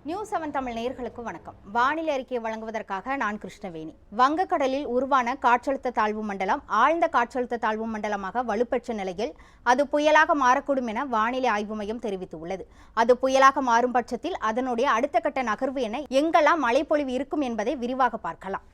நியூஸ்7 தமிழ் நேயர்களுக்கு வணக்கம். வானிலை அறிக்கையை வழங்குவதற்காக நான் கிருஷ்ணவேணி. வங்கக்கடலில் உருவான காற்றழுத்த தாழ்வு மண்டலம் ஆழ்ந்த காற்றழுத்த தாழ்வு மண்டலமாக வலுப்பெற்ற நிலையில் அது புயலாக மாறக்கூடும் என வானிலை ஆய்வு மையம் தெரிவித்துள்ளது. அது புயலாக மாறும் பட்சத்தில் அதனுடைய அடுத்த கட்ட நகர்வு என எங்கெல்லாம் மழைப்பொழிவு இருக்கும் என்பதை விரிவாக பார்க்கலாம்.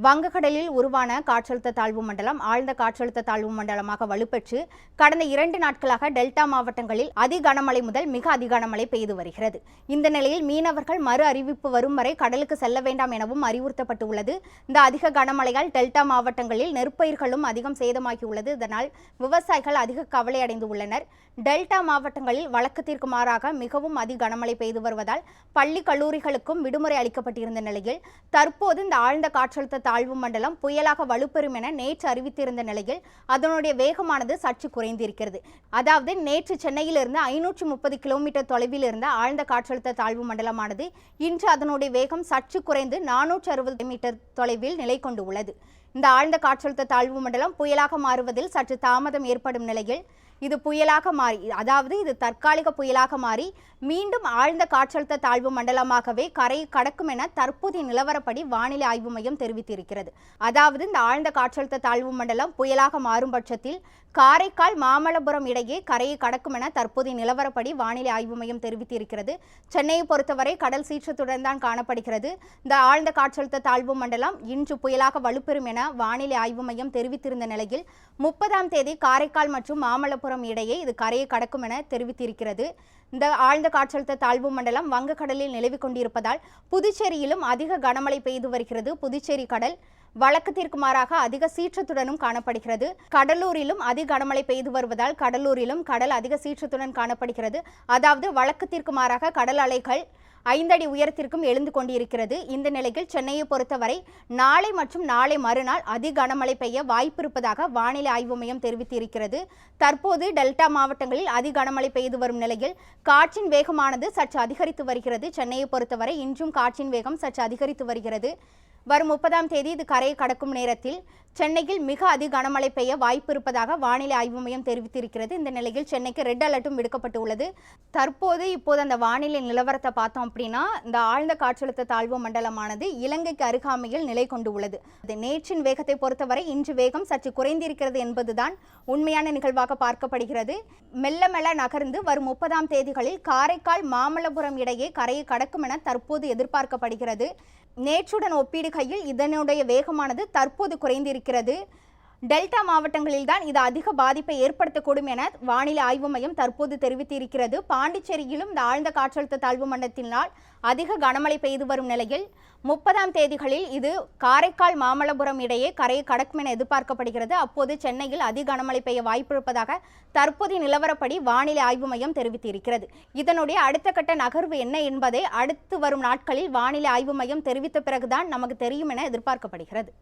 வங்கக்கடலில் உருவான காற்றழுத்த தாழ்வு மண்டலம் ஆழ்ந்த காற்றழுத்த தாழ்வு மண்டலமாக வலுப்பெற்று கடந்த 2 நாட்களாக டெல்டா மாவட்டங்களில் அதி கனமழை முதல் மிக அதி கனமழை பெய்து வருகிறது. இந்த நிலையில் மீனவர்கள் மறு அறிவிப்பு வரும் வரை கடலுக்கு செல்ல வேண்டாம் எனவும் அறிவுறுத்தப்பட்டுள்ளது. இந்த அதிக கனமழையால் டெல்டா மாவட்டங்களில் நெற்பயிர்களும் அதிகம் சேதமாகியுள்ளது. இதனால் விவசாயிகள் அதிக கவலை அடைந்து உள்ளனர். டெல்டா மாவட்டங்களில் வழக்கத்திற்கு மாறாக மிகவும் அதி கனமழை பெய்து வருவதால் பள்ளி கல்லூரிகளுக்கும் விடுமுறை அளிக்கப்பட்டிருந்த நிலையில் தற்போது இந்த ஆழ்ந்த காற்றழுத்த தாழ்வு மண்டலம் புயலாக வலுப்பெறும் என நேற்று அறிவித்திருந்த நிலையில் அதனுடைய வேகமானது சற்று குறைந்திருக்கிறது. அதாவது நேற்று சென்னையிலிருந்து 530 கிலோமீட்டர் தொலைவில் இருந்த ஆழ்ந்த காற்றழுத்த தாழ்வு மண்டலமானது இன்று அதனுடைய வேகம் சற்று குறைந்து 460 மீட்டர் தொலைவில் நிலை கொண்டு உள்ளது. இந்த ஆழ்ந்த காற்றழுத்த தாழ்வு மண்டலம் புயலாக மாறுவதில் சற்று தாமதம் ஏற்படும் நிலையில் இது புயலாக மாறி, அதாவது இது தற்காலிக புயலாக மாறி மீண்டும் ஆழ்ந்த காற்றழுத்த தாழ்வு மண்டலமாகவே கரையை கடக்கும் என தற்போதைய நிலவரப்படி வானிலை ஆய்வு மையம் தெரிவித்திருக்கிறது. அதாவது இந்த ஆழ்ந்த காற்றழுத்த தாழ்வு மண்டலம் புயலாக மாறும் பட்சத்தில் காரைக்கால் மாமல்லபுரம் இடையே கரையை கடக்கும் என தற்போதைய நிலவரப்படி வானிலை ஆய்வு மையம் தெரிவித்திருக்கிறது. சென்னையை பொறுத்தவரை கடல் சீற்றத்துடன் தான் காணப்படுகிறது. இந்த ஆழ்ந்த காற்றழுத்த தாழ்வு மண்டலம் இன்று புயலாக வலுப்பெறும் என வானிலை ஆய்வு மையம் தெரிவித்திருந்த நிலையில் 30ஆம் தேதி காரைக்கால் மற்றும் மாமல்லபுரம் இடையே இது கரையை கடக்கும் என தெரிவித்திருக்கிறது. இந்த ஆழ்ந்த காற்றழுத்த தாழ்வு மண்டலம் வங்கக்கடலில் நிலவி கொண்டிருப்பதால் புதுச்சேரியிலும் அதிக கனமழை பெய்து வருகிறது. புதுச்சேரி கடல் வழக்கத்திற்கு மாறாக அதிக சீற்றத்துடனும் காணப்படுகிறது. கடலூரிலும் அதிக கனமழை பெய்து வருவதால் கடலூரிலும் கடல் அதிக சீற்றத்துடன் காணப்படுகிறது. அதாவது வழக்கத்திற்கு மாறாக கடல் அலைகள் 5 அடி உயரத்திற்கும் எழுந்து கொண்டிருக்கிறது. இந்த நிலையில் சென்னையை பொறுத்தவரை நாளை மற்றும் நாளை மறுநாள் அதி கனமழை பெய்ய வாய்ப்பு இருப்பதாக வானிலை ஆய்வு மையம் தெரிவித்திருக்கிறது. தற்போது டெல்டா மாவட்டங்களில் அதி கனமழை பெய்து வரும் நிலையில் காற்றின் வேகமானது சற்று அதிகரித்து வருகிறது. சென்னையை பொறுத்தவரை இன்றும் காற்றின் வேகம் சற்று அதிகரித்து வருகிறது. வரும் 30ஆம் தேதி இது கரையை கடக்கும் நேரத்தில் சென்னையில் மிக அதி கனமழை பெய்ய வாய்ப்பு இருப்பதாக வானிலை ஆய்வு மையம் தெரிவித்திருக்கிறது. இந்த நிலையில் சென்னைக்கு ரெட் அலர்ட்டும் விடுக்கப்பட்டுள்ளது. இப்போது அந்த வானிலை நிலவரத்தை பார்த்தோம் அப்படின்னா இந்த ஆழ்ந்த காற்றழுத்த தாழ்வு மண்டலமானது இலங்கைக்கு அருகாமையில் நிலை கொண்டு உள்ளது. நேற்றின் வேகத்தை பொறுத்தவரை இன்று வேகம் சற்று குறைந்திருக்கிறது என்பதுதான் உண்மையான நிகழ்வாக பார்க்கப்படுகிறது. மெல்ல மெல்ல நகர்ந்து வரும் 30ஆம் தேதிகளில் காரைக்கால் மாமல்லபுரம் இடையே கரையை கடக்கும் என தற்போது எதிர்பார்க்கப்படுகிறது. நேற்றுடன் ஒப்பிடுகையில் இதனுடைய வேகமானது தற்போது குறைந்திருக்கிறது. டெல்டா மாவட்டங்களில் தான் இது அதிக பாதிப்பை ஏற்படுத்தக்கூடும் என வானிலை ஆய்வு மையம் தற்போது தெரிவித்திருக்கிறது. பாண்டிச்சேரியிலும் இந்த ஆழ்ந்த காற்றழுத்த தாழ்வு மண்டலத்தினால் அதிக கனமழை பெய்து வரும் நிலையில் 30ஆம் தேதிகளில் இது காரைக்கால் மாமல்லபுரம் இடையே கரையை கடக்கும் என எதிர்பார்க்கப்படுகிறது. அப்போது சென்னையில் அதிக கனமழை பெய்ய வாய்ப்பு இருப்பதாக தற்போதைய நிலவரப்படி வானிலை ஆய்வு மையம் தெரிவித்திருக்கிறது. இதனுடைய அடுத்த கட்ட நகர்வு என்ன என்பதை அடுத்து வரும் நாட்களில் வானிலை ஆய்வு மையம் தெரிவித்த பிறகுதான் நமக்கு தெரியும் என எதிர்பார்க்கப்படுகிறது.